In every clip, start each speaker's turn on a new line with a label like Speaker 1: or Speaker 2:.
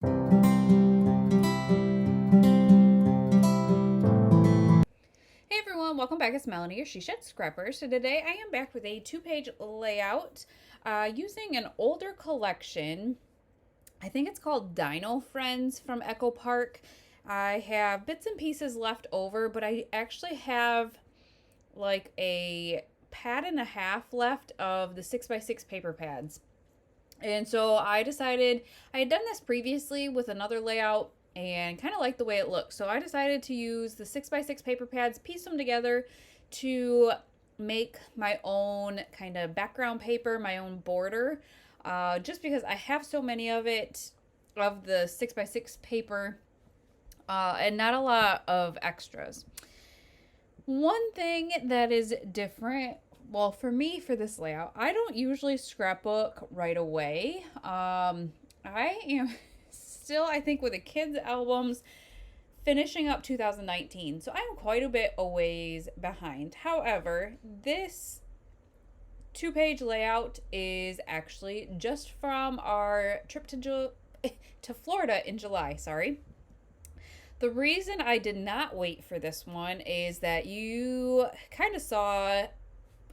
Speaker 1: Hey everyone, welcome back. It's Melanie, your She Shed Scrapper. So today I am back with a 2-page layout using an older collection. I think it's called Dino Friends from Echo Park. I have bits and pieces left over, but I actually have like a pad and a half left of the 6x6 paper pads. And so I decided I had done this previously with another layout and kind of liked the way it looked. So I decided to use the 6x6 paper pads, piece them together to make my own kind of background paper, my own border. Just because I have so many of it, of the 6x6 paper, and not a lot of extras. One thing that is different, well, for me, for this layout, I don't usually scrapbook right away. I am still, I think, with the kids' albums, finishing up 2019. So I'm quite a bit a ways behind. However, this 2-page layout is actually just from our trip to Florida in July. Sorry. The reason I did not wait for this one is that you kind of saw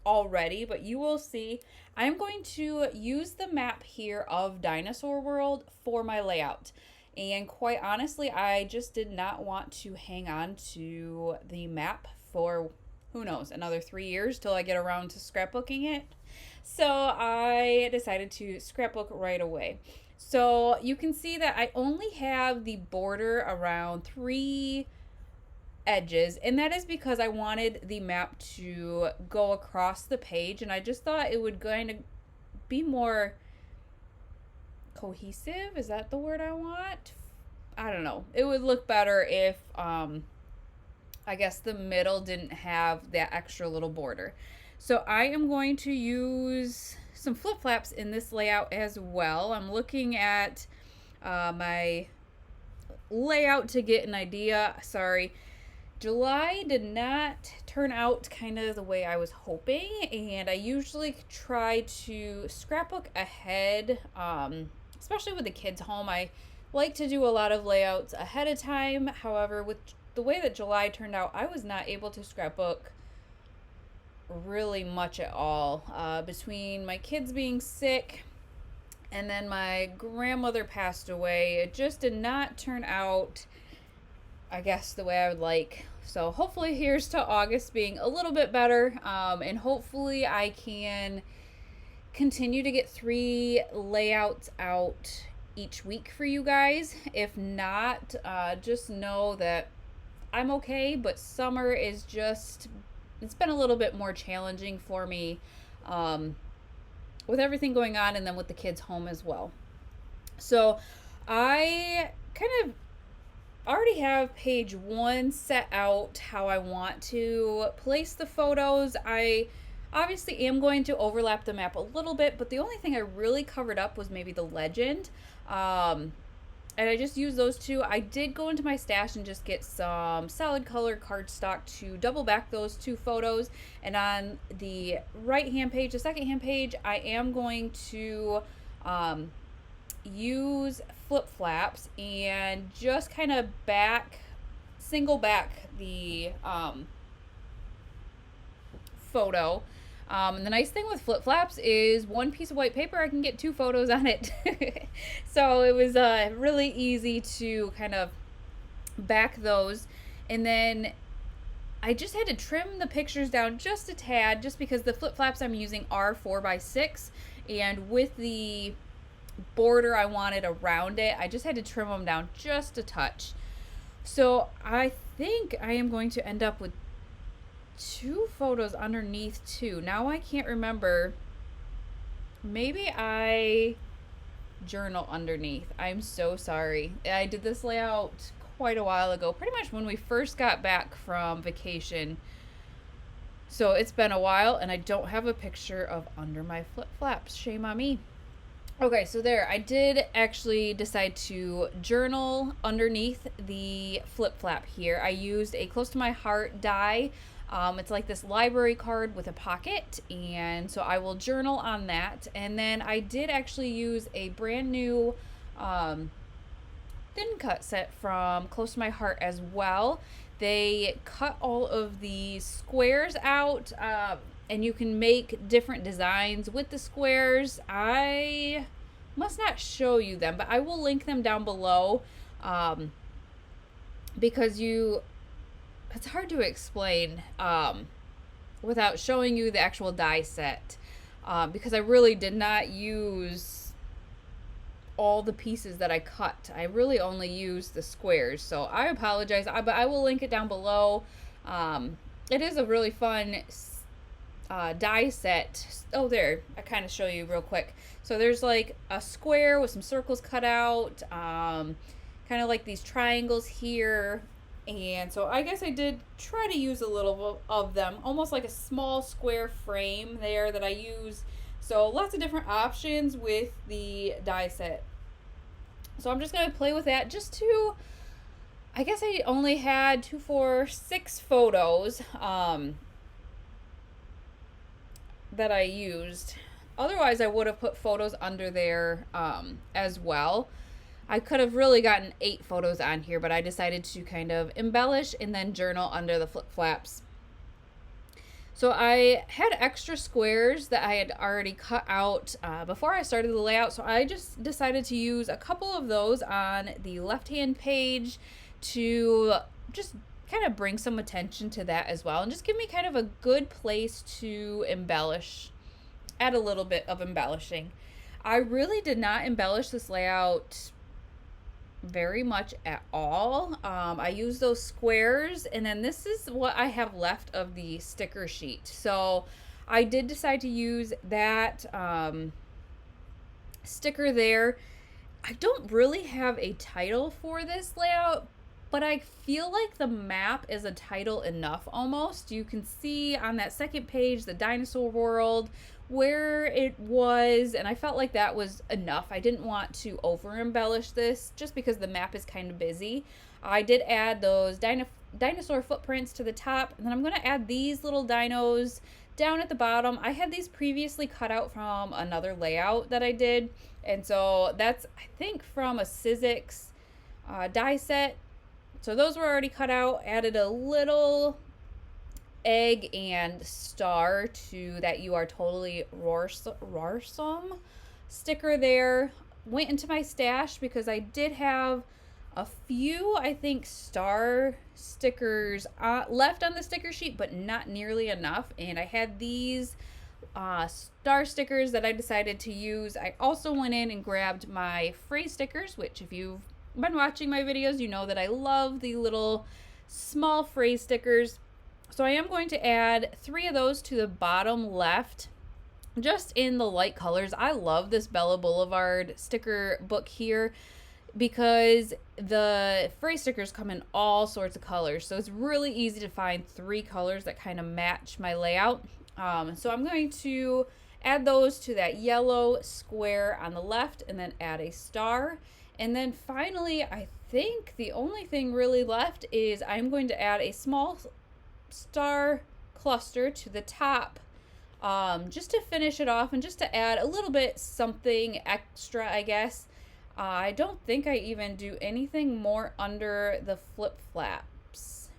Speaker 1: already, but you will see I'm going to use the map here of Dinosaur World for my layout. And quite honestly, I just did not want to hang on to the map for, who knows, another 3 years till I get around to scrapbooking it. So I decided to scrapbook right away. So you can see that I only have the border around 3 edges, and that is because I wanted the map to go across the page, and I just thought it would kind of be more cohesive. Is that the word I want? I don't know. It would look better if I guess the middle didn't have that extra little border. So I am going to use some flip flaps in this layout as well. I'm looking at my layout to get an idea. Sorry, July did not turn out kind of the way I was hoping, and I usually try to scrapbook ahead, especially with the kids home. I like to do a lot of layouts ahead of time. However, with the way that July turned out, I was not able to scrapbook really much at all. Between my kids being sick and then my grandmother passed away, it just did not turn out, I guess, the way I would like. So hopefully here's to August being a little bit better, and hopefully I can continue to get 3 layouts out each week for you guys. If not, just know that I'm okay, but summer is just, it's been a little bit more challenging for me with everything going on, and then with the kids home as well. So I kind of already have page 1 set out how I want to place the photos. I obviously am going to overlap the map a little bit, but the only thing I really covered up was maybe the legend. And I just used those 2. I did go into my stash and just get some solid color cardstock to double back those 2 photos. And on the right hand page, the second hand page, I am going to use flip flaps and just kind of single back the photo. And the nice thing with flip flaps is 1 piece of white paper, I can get 2 photos on it. So it was really easy to kind of back those. And then I just had to trim the pictures down just a tad, just because the flip flaps I'm using are 4x6, and with the border I wanted around it, I just had to trim them down just a touch. So I think I am going to end up with 2 photos underneath too. Now I can't remember. Maybe I journal underneath. I'm so sorry. I did this layout quite a while ago, pretty much when we first got back from vacation. So it's been a while, and I don't have a picture of under my flip flaps. Shame on me. Okay, so there, I did actually decide to journal underneath the flip flap here. I used a close to my heart die. It's like this library card with a pocket, and so I will journal on that. And then I did actually use a brand new thin cut set from Close to My Heart as well. They cut all of the squares out, and you can make different designs with the squares. I must not show you them, but I will link them down below, because it's hard to explain without showing you the actual die set, because I really did not use all the pieces that I cut. I really only used the squares, so I apologize, but I will link it down below. It is a really fun die set. Oh, there, I kind of show you real quick. So there's like a square with some circles cut out, kind of like these triangles here. And so I guess I did try to use a little of them, almost like a small square frame there that I use. So lots of different options with the die set. So I'm just going to play with that just to, I guess I only had 2, 4, 6 photos that I used. Otherwise I would have put photos under there as well. I could have really gotten 8 photos on here, but I decided to kind of embellish and then journal under the flip flaps. So I had extra squares that I had already cut out before I started the layout, so I just decided to use a couple of those on the left-hand page to just kind of bring some attention to that as well, and just give me kind of a good place to embellish, add a little bit of embellishing. I really did not embellish this layout very much at all. I use those squares, and then this is what I have left of the sticker sheet. So I did decide to use that sticker there. I don't really have a title for this layout, but I feel like the map is a title enough almost. You can see on that second page the Dinosaur World, where it was, and I felt like that was enough. I didn't want to over embellish this just because the map is kind of busy. I did add those dinosaur footprints to the top, and then I'm going to add these little dinos down at the bottom. I had these previously cut out from another layout that I did, and so that's, I think, from a Sizzix die set. So those were already cut out. Added a little egg and star to that "You Are Totally Roarsome" sticker there. Went into my stash because I did have a few, I think, star stickers left on the sticker sheet, but not nearly enough, and I had these star stickers that I decided to use. I also went in and grabbed my phrase stickers, which if you've been watching my videos, you know that I love the little small phrase stickers. So I am going to add 3 of those to the bottom left, just in the light colors. I love this Bella Boulevard sticker book here because the phrase stickers come in all sorts of colors. So it's really easy to find 3 colors that kind of match my layout. So I'm going to add those to that yellow square on the left and then add a star. And then finally, I think the only thing really left is I'm going to add a small star cluster to the top, just to finish it off and just to add a little bit something extra, I guess. I don't think I even do anything more under the flip flaps.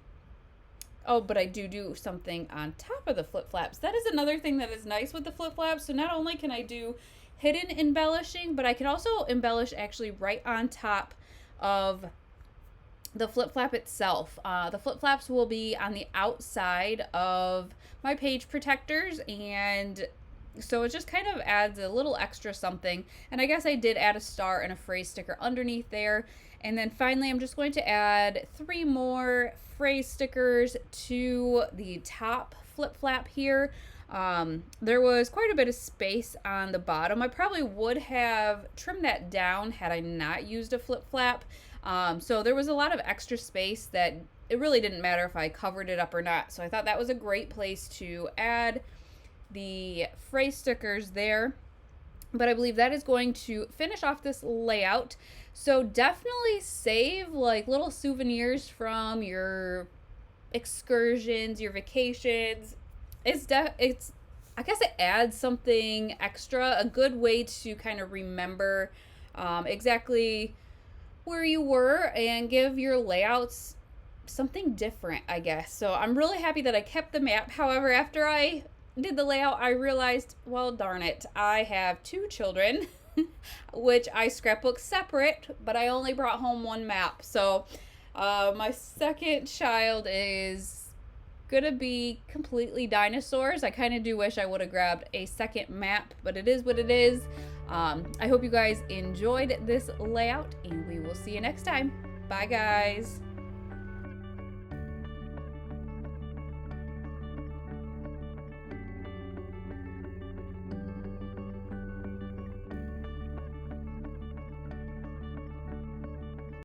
Speaker 1: Oh, but I do something on top of the flip flaps. That is another thing that is nice with the flip flaps. So not only can I do hidden embellishing, but I can also embellish actually right on top of the flip flap itself. The flip flaps will be on the outside of my page protectors, and so it just kind of adds a little extra something. And I guess I did add a star and a phrase sticker underneath there. And then finally, I'm just going to add 3 more phrase stickers to the top flip flap here. There was quite a bit of space on the bottom. I probably would have trimmed that down had I not used a flip flap. So there was a lot of extra space that it really didn't matter if I covered it up or not. So I thought that was a great place to add the phrase stickers there. But I believe that is going to finish off this layout. So definitely save like little souvenirs from your excursions, your vacations. It's I guess it adds something extra, a good way to kind of remember exactly where you were and give your layouts something different, I guess. So I'm really happy that I kept the map. However, after I did the layout, I realized, well, darn it, I have 2 children, which I scrapbook separate, but I only brought home 1 map. So my second child is gonna be completely dinosaurs. I kind of do wish I would have grabbed a second map, but it is what it is. I hope you guys enjoyed this layout, and we will see you next time. Bye, guys.